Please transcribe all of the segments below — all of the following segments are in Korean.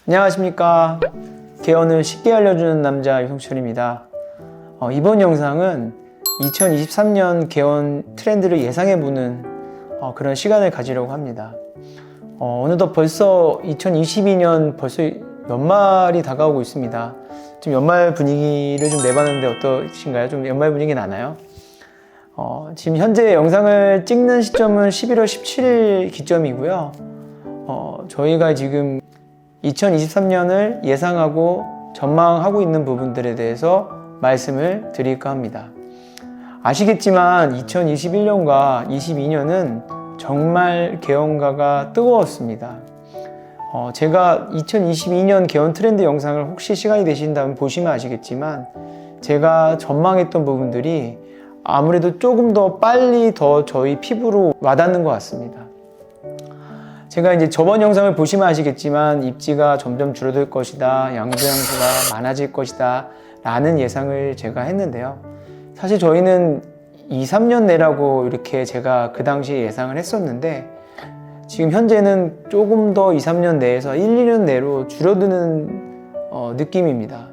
안녕하십니까. 개원을 쉽게 알려주는 남자 유성철입니다. 이번 영상은 2023년 개원 트렌드를 예상해보는 그런 시간을 가지려고 합니다. 어느덧 벌써 2022년 벌써 연말이 다가오고 있습니다. 좀 연말 분위기를 좀 내봤는데 어떠신가요? 좀 연말 분위기 나나요? 지금 현재 영상을 찍는 시점은 11월 17일 기점이고요. 저희가 지금 2023년을 예상하고 전망하고 있는 부분들에 대해서 말씀을 드릴까 합니다. 아시겠지만 2021년과 22년은 정말 개원가가 뜨거웠습니다. 제가 2022년 개원 트렌드 영상을 혹시 시간이 되신다면 보시면 아시겠지만 제가 전망했던 부분들이 아무래도 조금 더 빨리 더 저희 피부로 와닿는 것 같습니다. 제가 이제 저번 영상을 보시면 아시겠지만 입지가 점점 줄어들 것이다, 양조양수가 많아질 것이다 라는 예상을 제가 했는데요. 사실 저희는 2, 3년 내라고 이렇게 제가 그 당시에 예상을 했었는데 지금 현재는 조금 더 2, 3년 내에서 1, 2년 내로 줄어드는 느낌입니다.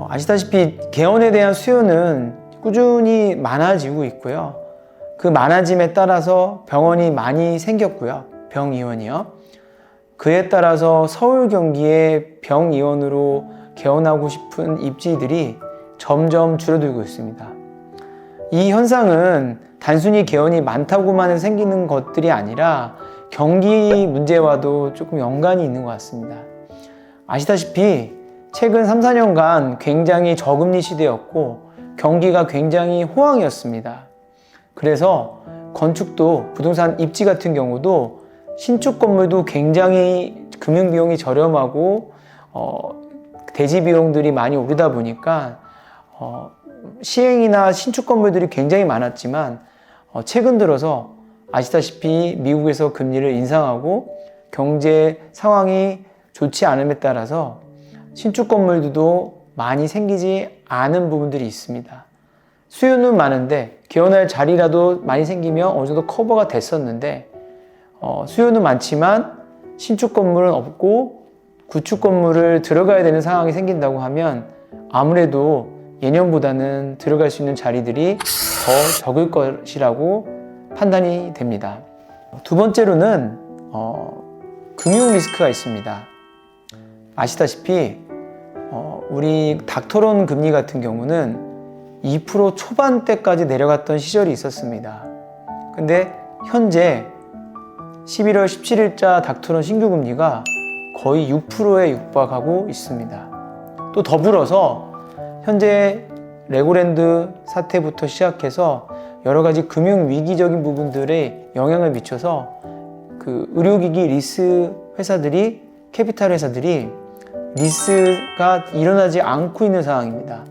아시다시피 개원에 대한 수요는 꾸준히 많아지고 있고요. 그 많아짐에 따라서 병원이 많이 생겼고요. 병의원이요. 그에 따라서 서울 경기에 병의원으로 개원하고 싶은 입지들이 점점 줄어들고 있습니다. 이 현상은 단순히 개원이 많다고만 생기는 것들이 아니라 경기 문제와도 조금 연관이 있는 것 같습니다. 아시다시피 최근 3, 4년간 굉장히 저금리 시대였고 경기가 굉장히 호황이었습니다. 그래서 건축도 부동산 입지 같은 경우도 신축 건물도 굉장히 금융비용이 저렴하고 대지 비용들이 많이 오르다 보니까 시행이나 신축 건물들이 굉장히 많았지만 최근 들어서 아시다시피 미국에서 금리를 인상하고 경제 상황이 좋지 않음에 따라서 신축 건물들도 많이 생기지 않은 부분들이 있습니다. 수요는 많은데 개원할 자리라도 많이 생기면 어느 정도 커버가 됐었는데 수요는 많지만 신축 건물은 없고 구축 건물을 들어가야 되는 상황이 생긴다고 하면 아무래도 예년보다는 들어갈 수 있는 자리들이 더 적을 것이라고 판단이 됩니다. 두 번째로는 금융 리스크가 있습니다. 아시다시피 우리 닥터론 금리 같은 경우는 2% 초반대까지 내려갔던 시절이 있었습니다. 근데 현재 11월 17일자 닥터론 신규 금리가 거의 6%에 육박하고 있습니다. 또 더불어서 현재 레고랜드 사태부터 시작해서 여러 가지 금융 위기적인 부분들에 영향을 미쳐서 그 의료기기 리스 회사들이 캐피탈 회사들이 리스가 일어나지 않고 있는 상황입니다.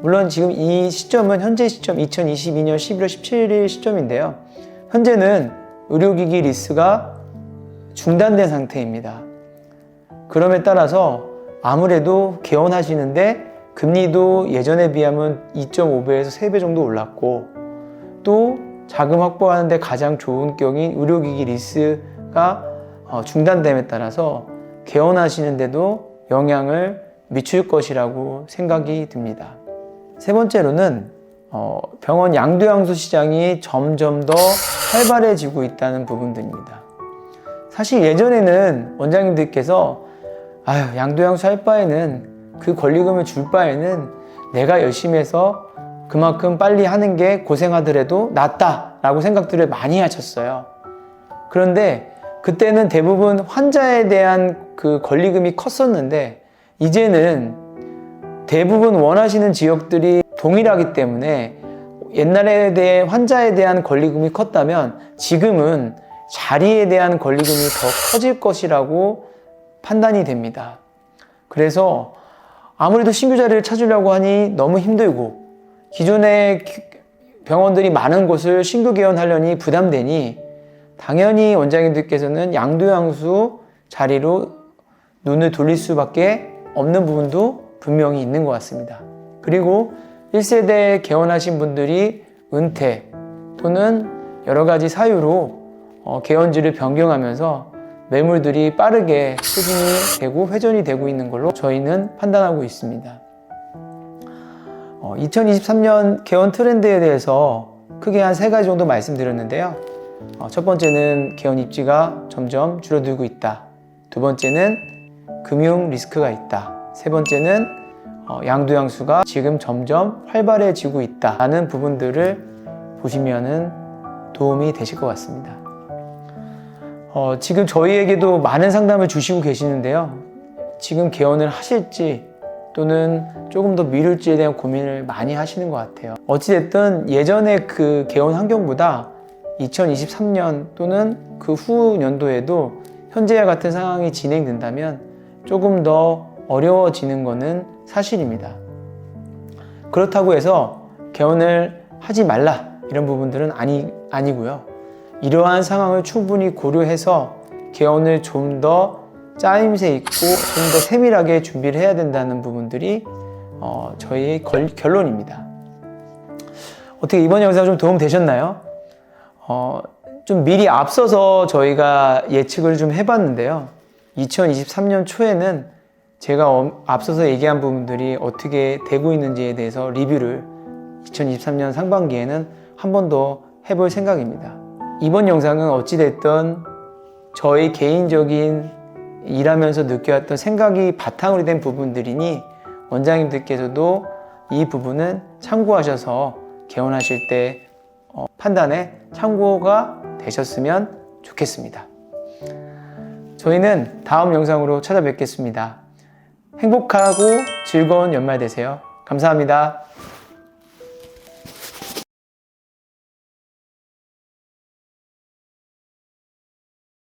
물론 지금 이 시점은 현재 시점 2022년 11월 17일 시점인데요. 현재는 의료기기 리스가 중단된 상태입니다. 그럼에 따라서 아무래도 개원하시는데 금리도 예전에 비하면 2.5배에서 3배 정도 올랐고 또 자금 확보하는데 가장 좋은 경인 의료기기 리스가 중단됨에 따라서 개원하시는데도 영향을 미칠 것이라고 생각이 듭니다. 세 번째로는 병원 양도양수 시장이 점점 더 활발해지고 있다는 부분들입니다. 사실 예전에는 원장님들께서 양도양수 할 바에는 그 권리금을 줄 바에는 내가 열심히 해서 그만큼 빨리 하는 게 고생하더라도 낫다라고 생각들을 많이 하셨어요. 그런데 그때는 대부분 환자에 대한 그 권리금이 컸었는데 이제는 대부분 원하시는 지역들이 동일하기 때문에 옛날에 대해 환자에 대한 권리금이 컸다면 지금은 자리에 대한 권리금이 더 커질 것이라고 판단이 됩니다. 그래서 아무래도 신규 자리를 찾으려고 하니 너무 힘들고 기존의 병원들이 많은 곳을 신규 개원하려니 부담되니 당연히 원장님들께서는 양도양수 자리로 눈을 돌릴 수밖에 없는 부분도 분명히 있는 것 같습니다. 그리고 1세대 개원하신 분들이 은퇴 또는 여러 가지 사유로 개원지를 변경하면서 매물들이 빠르게 소진이 되고 회전이 되고 있는 걸로 저희는 판단하고 있습니다. 2023년 개원 트렌드에 대해서 크게 한 3가지 정도 말씀드렸는데요. 첫 번째는 개원 입지가 점점 줄어들고 있다. 두 번째는 금융 리스크가 있다. 세 번째는 양도양수가 지금 점점 활발해지고 있다는 부분들을 보시면은 도움이 되실 것 같습니다. 지금 저희에게도 많은 상담을 주시고 계시는데요. 지금 개원을 하실지 또는 조금 더 미룰지에 대한 고민을 많이 하시는 것 같아요. 어찌됐든 예전의 그 개원 환경보다 2023년 또는 그 후 연도에도 현재와 같은 상황이 진행된다면 조금 더 어려워지는 것은 사실입니다. 그렇다고 해서 개원을 하지 말라 이런 부분들은 아니고요. 이러한 상황을 충분히 고려해서 개원을 좀 더 짜임새 있고 좀 더 세밀하게 준비를 해야 된다는 부분들이 저희의 결론입니다. 어떻게 이번 영상 좀 도움 되셨나요? 좀 미리 앞서서 저희가 예측을 좀 해봤는데요. 2023년 초에는 제가 앞서서 얘기한 부분들이 어떻게 되고 있는지에 대해서 리뷰를 2023년 상반기에는 한 번 더 해볼 생각입니다. 이번 영상은 어찌됐든 저희 개인적인 일하면서 느껴왔던 생각이 바탕으로 된 부분들이니 원장님들께서도 이 부분은 참고하셔서 개원하실 때 판단에 참고가 되셨으면 좋겠습니다. 저희는 다음 영상으로 찾아뵙겠습니다. 행복하고 즐거운 연말 되세요. 감사합니다.